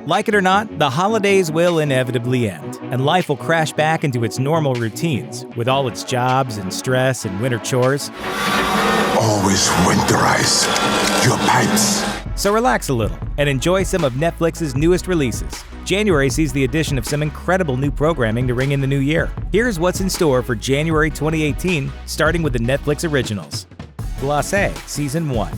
Like it or not, the holidays will inevitably end, and life will crash back into its normal routines, with all its jobs and stress and winter chores. Always winterize your pipes. So relax a little and enjoy some of Netflix's newest releases. January sees the addition of some incredible new programming to ring in the new year. Here's what's in store for January 2018, starting with the Netflix originals. Glacé Season 1.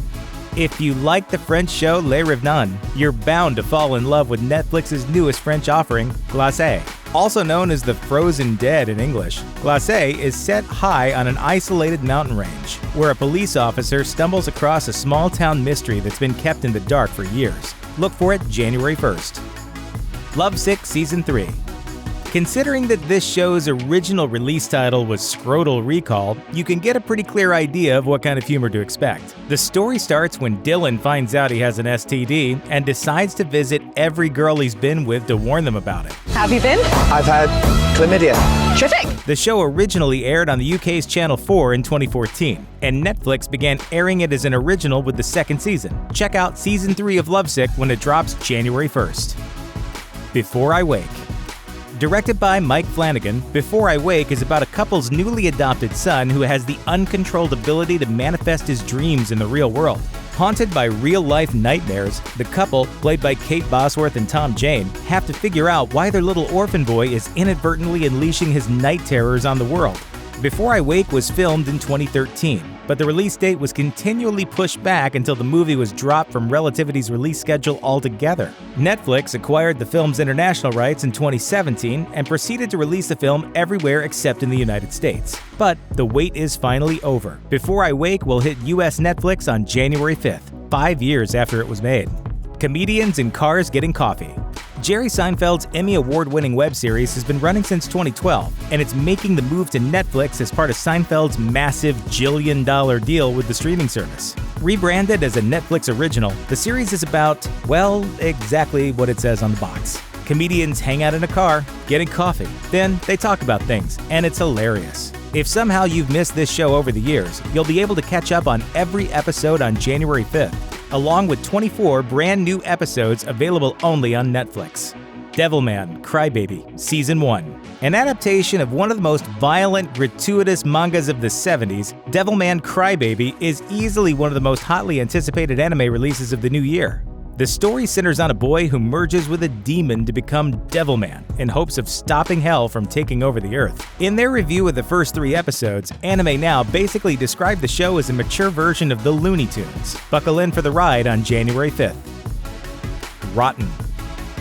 If you like the French show Les Revenants, you're bound to fall in love with Netflix's newest French offering, Glacé. Also known as the Frozen Dead in English, Glacé is set high on an isolated mountain range, where a police officer stumbles across a small-town mystery that's been kept in the dark for years. Look for it January 1st. Lovesick Season 3. Considering that this show's original release title was Scrotal Recall, you can get a pretty clear idea of what kind of humor to expect. The story starts when Dylan finds out he has an STD and decides to visit every girl he's been with to warn them about it. Have you been? I've had chlamydia. Terrific! The show originally aired on the UK's Channel 4 in 2014, and Netflix began airing it as an original with the second season. Check out Season 3 of Lovesick when it drops January 1st. Before I Wake. Directed by Mike Flanagan, Before I Wake is about a couple's newly adopted son who has the uncontrolled ability to manifest his dreams in the real world. Haunted by real-life nightmares, the couple, played by Kate Bosworth and Tom Jane, have to figure out why their little orphan boy is inadvertently unleashing his night terrors on the world. Before I Wake was filmed in 2013, but the release date was continually pushed back until the movie was dropped from Relativity's release schedule altogether. Netflix acquired the film's international rights in 2017 and proceeded to release the film everywhere except in the United States. But the wait is finally over. Before I Wake will hit US Netflix on January 5th, 5 years after it was made. Comedians in cars getting coffee. Jerry Seinfeld's Emmy Award-winning web series has been running since 2012, and it's making the move to Netflix as part of Seinfeld's massive $1 deal with the streaming service. Rebranded as a Netflix original, the series is about, well, exactly what it says on the box. Comedians hang out in a car, getting coffee. Then they talk about things, and it's hilarious. If somehow you've missed this show over the years, you'll be able to catch up on every episode on January 5th, along with 24 brand new episodes available only on Netflix. Devilman Crybaby Season 1. An adaptation of one of the most violent, gratuitous mangas of the 70s, Devilman Crybaby is easily one of the most hotly anticipated anime releases of the new year. The story centers on a boy who merges with a demon to become Devilman in hopes of stopping hell from taking over the earth. In their review of the first 3 episodes, Anime Now basically described the show as a mature version of the Looney Tunes. Buckle in for the ride on January 5th. Rotten.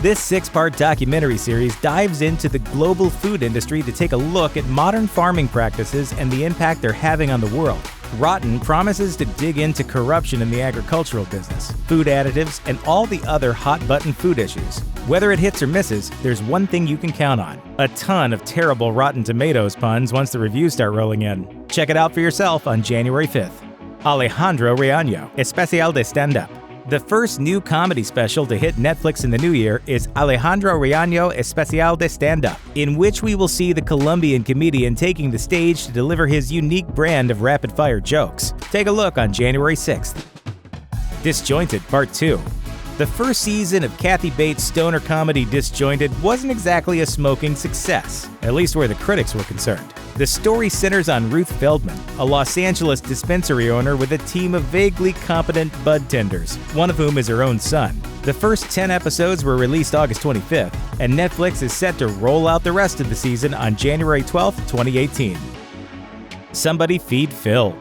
This 6-part documentary series dives into the global food industry to take a look at modern farming practices and the impact they're having on the world. Rotten promises to dig into corruption in the agricultural business, food additives, and all the other hot-button food issues. Whether it hits or misses, there's one thing you can count on: a ton of terrible Rotten Tomatoes puns once the reviews start rolling in. Check it out for yourself on January 5th. Alejandro Riaño Especial de Stand-Up. The first new comedy special to hit Netflix in the new year is Alejandro Riaño Especial de Stand-Up, in which we will see the Colombian comedian taking the stage to deliver his unique brand of rapid-fire jokes. Take a look on January 6th. Disjointed Part 2. The first season of Kathy Bates' stoner comedy Disjointed wasn't exactly a smoking success, at least where the critics were concerned. The story centers on Ruth Feldman, a Los Angeles dispensary owner with a team of vaguely competent bud tenders, one of whom is her own son. The first 10 episodes were released August 25th, and Netflix is set to roll out the rest of the season on January 12th, 2018. Somebody Feed Phil.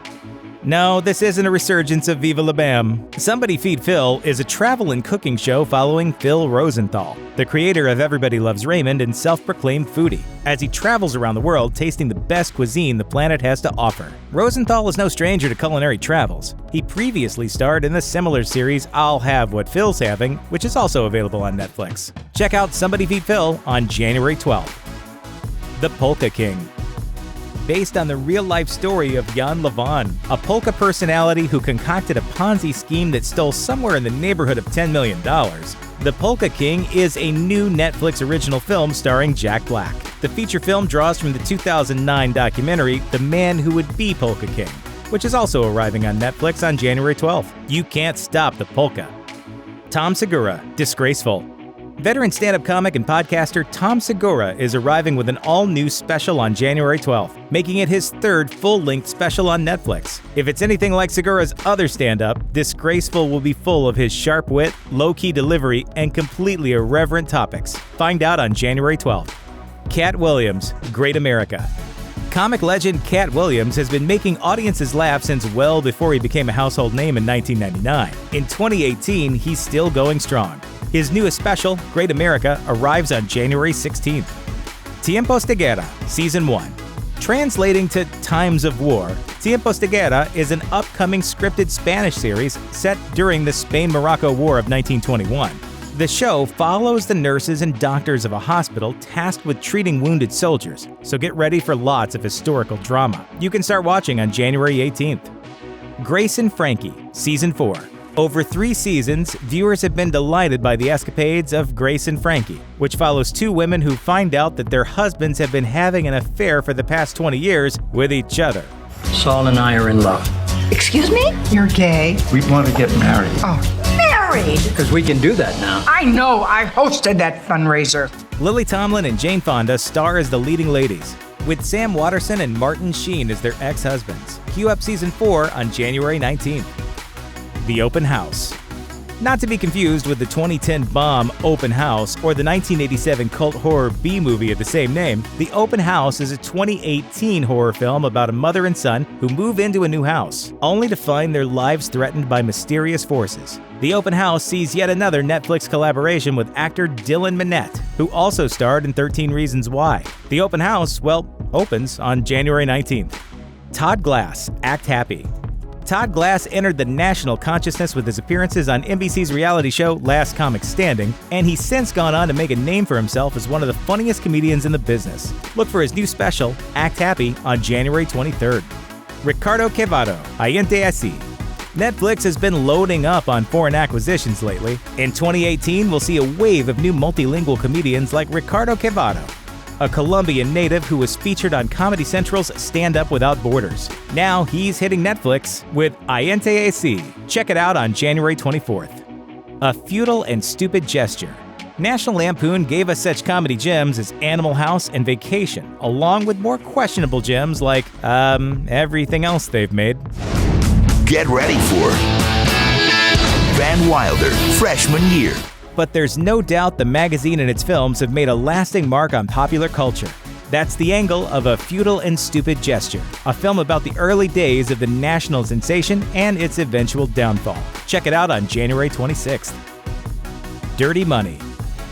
No, this isn't a resurgence of Viva La Bam. Somebody Feed Phil is a travel and cooking show following Phil Rosenthal, the creator of Everybody Loves Raymond and self-proclaimed foodie, as he travels around the world tasting the best cuisine the planet has to offer. Rosenthal is no stranger to culinary travels. He previously starred in the similar series I'll Have What Phil's Having, which is also available on Netflix. Check out Somebody Feed Phil on January 12th. The Polka King. Based on the real-life story of Jan Levon, a polka personality who concocted a Ponzi scheme that stole somewhere in the neighborhood of $10 million. The Polka King is a new Netflix original film starring Jack Black. The feature film draws from the 2009 documentary The Man Who Would Be Polka King, which is also arriving on Netflix on January 12th. You can't stop the polka. Tom Segura, Disgraceful. Veteran stand-up comic and podcaster Tom Segura is arriving with an all-new special on January 12th, making it his third full-length special on Netflix. If it's anything like Segura's other stand-up, Disgraceful will be full of his sharp wit, low-key delivery, and completely irreverent topics. Find out on January 12th. Katt Williams, Great America. Comic legend Katt Williams has been making audiences laugh since well before he became a household name in 1999. In 2018, he's still going strong. His newest special, Great America, arrives on January 16th. Tiempos de Guerra, Season 1. Translating to Times of War, Tiempos de Guerra is an upcoming scripted Spanish series set during the Spain-Morocco War of 1921. The show follows the nurses and doctors of a hospital tasked with treating wounded soldiers, so get ready for lots of historical drama. You can start watching on January 18th. Grace and Frankie, Season 4. Over 3 seasons, viewers have been delighted by the escapades of Grace and Frankie, which follows 2 women who find out that their husbands have been having an affair for the past 20 years with each other. Saul and I are in love. Excuse me? You're gay? We want to get married. Oh, married? Because we can do that now. I know, I hosted that fundraiser. Lily Tomlin and Jane Fonda star as the leading ladies, with Sam Waterston and Martin Sheen as their ex-husbands. Cue up Season 4 on January 19th. The Open House. Not to be confused with the 2010 bomb Open House or the 1987 cult horror B-movie of the same name, The Open House is a 2018 horror film about a mother and son who move into a new house, only to find their lives threatened by mysterious forces. The Open House sees yet another Netflix collaboration with actor Dylan Minnette, who also starred in 13 Reasons Why. The Open House, opens on January 19th. Todd Glass, Act Happy. Todd Glass entered the national consciousness with his appearances on NBC's reality show Last Comic Standing, and he's since gone on to make a name for himself as one of the funniest comedians in the business. Look for his new special, Act Happy, on January 23rd. Ricardo Quevedo, gente. Netflix has been loading up on foreign acquisitions lately. In 2018, we'll see a wave of new multilingual comedians like Ricardo Quevedo, a Colombian native who was featured on Comedy Central's Stand Up Without Borders. Now he's hitting Netflix with gente AC. Check it out on January 24th. A Futile and Stupid Gesture. National Lampoon gave us such comedy gems as Animal House and Vacation, along with more questionable gems like, everything else they've made. Get ready for Van Wilder, freshman year. But there's no doubt the magazine and its films have made a lasting mark on popular culture. That's the angle of A Futile and Stupid Gesture, a film about the early days of the national sensation and its eventual downfall. Check it out on January 26th. Dirty Money.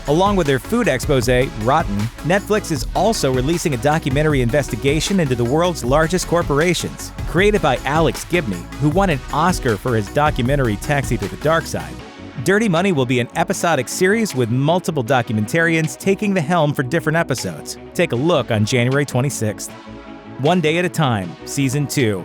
Along with their food expose, Rotten, Netflix is also releasing a documentary investigation into the world's largest corporations. Created by Alex Gibney, who won an Oscar for his documentary Taxi to the Dark Side, Dirty Money will be an episodic series with multiple documentarians taking the helm for different episodes. Take a look on January 26th. One Day at a Time, Season 2.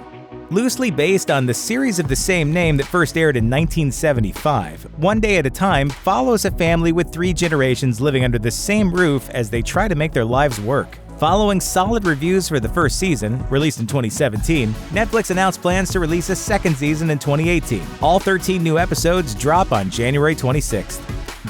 Loosely based on the series of the same name that first aired in 1975, One Day at a Time follows a family with 3 generations living under the same roof as they try to make their lives work. Following solid reviews for the first season, released in 2017, Netflix announced plans to release a second season in 2018. All 13 new episodes drop on January 26th.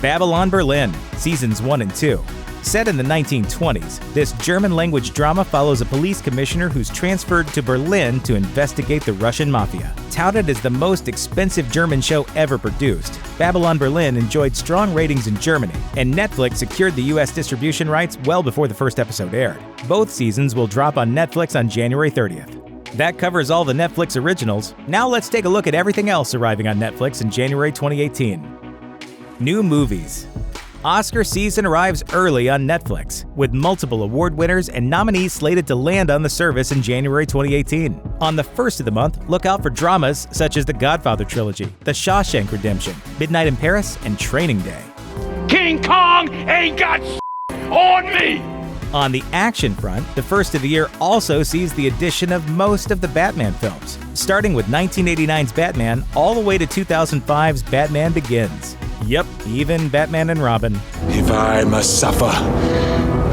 Babylon Berlin, Seasons 1 and 2. Set in the 1920s, this German-language drama follows a police commissioner who's transferred to Berlin to investigate the Russian mafia. Touted as the most expensive German show ever produced, Babylon Berlin enjoyed strong ratings in Germany, and Netflix secured the US distribution rights well before the first episode aired. Both seasons will drop on Netflix on January 30th. That covers all the Netflix originals. Now let's take a look at everything else arriving on Netflix in January 2018. New movies. Oscar season arrives early on Netflix, with multiple award winners and nominees slated to land on the service in January 2018. On the first of the month, look out for dramas such as The Godfather Trilogy, The Shawshank Redemption, Midnight in Paris, and Training Day. King Kong ain't got on me! On the action front, the first of the year also sees the addition of most of the Batman films, starting with 1989's Batman all the way to 2005's Batman Begins. Yep, even Batman and Robin. If I must suffer,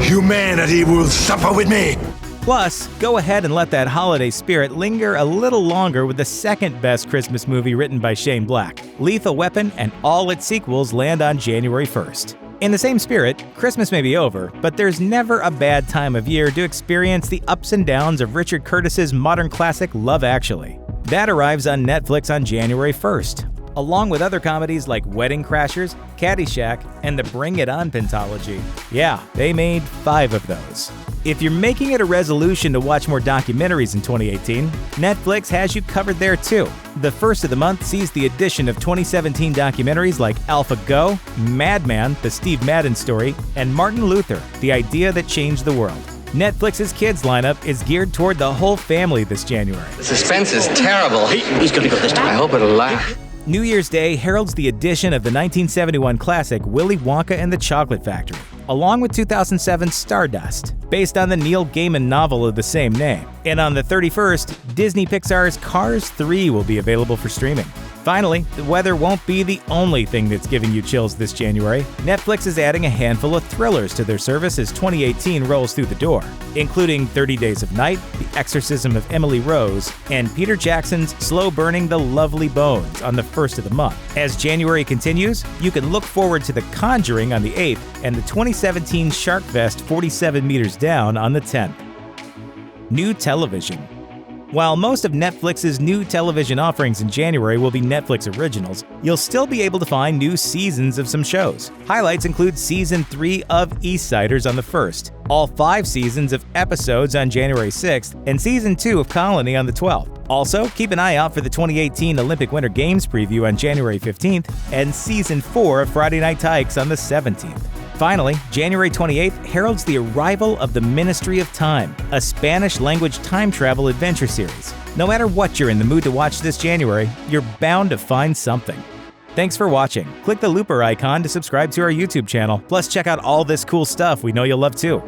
humanity will suffer with me. Plus, go ahead and let that holiday spirit linger a little longer with the second best Christmas movie written by Shane Black. Lethal Weapon and all its sequels land on January 1st. In the same spirit, Christmas may be over, but there's never a bad time of year to experience the ups and downs of Richard Curtis's modern classic Love Actually. That arrives on Netflix on January 1st, along with other comedies like Wedding Crashers, Caddyshack, and the Bring It On pentology. Yeah, they made 5 of those. If you're making it a resolution to watch more documentaries in 2018, Netflix has you covered there too. The first of the month sees the addition of 2017 documentaries like AlphaGo, Madman, the Steve Madden story, and Martin Luther, the idea that changed the world. Netflix's kids lineup is geared toward the whole family this January. The suspense is terrible. He's gonna go this time. I hope it'll laugh. New Year's Day heralds the addition of the 1971 classic Willy Wonka and the Chocolate Factory, along with 2007's Stardust, based on the Neil Gaiman novel of the same name. And on the 31st, Disney Pixar's Cars 3 will be available for streaming. Finally, the weather won't be the only thing that's giving you chills this January. Netflix is adding a handful of thrillers to their service as 2018 rolls through the door, including 30 Days of Night, The Exorcism of Emily Rose, and Peter Jackson's slow-burning The Lovely Bones on the 1st of the month. As January continues, you can look forward to The Conjuring on the 8th and the 2017 Shark Fest 47 Meters Down on the 10th. New television. While most of Netflix's new television offerings in January will be Netflix originals, you'll still be able to find new seasons of some shows. Highlights include Season 3 of Eastsiders on the 1st, all 5 seasons of Episodes on January 6th, and Season 2 of Colony on the 12th. Also, keep an eye out for the 2018 Olympic Winter Games preview on January 15th and Season 4 of Friday Night Tykes on the 17th. Finally, January 28th heralds the arrival of The Ministry of Time, a Spanish-language time travel adventure series. No matter what you're in the mood to watch this January, you're bound to find something. Thanks for watching. Click the looper icon to subscribe to our YouTube channel. Plus, check out all this cool stuff we know you'll love too.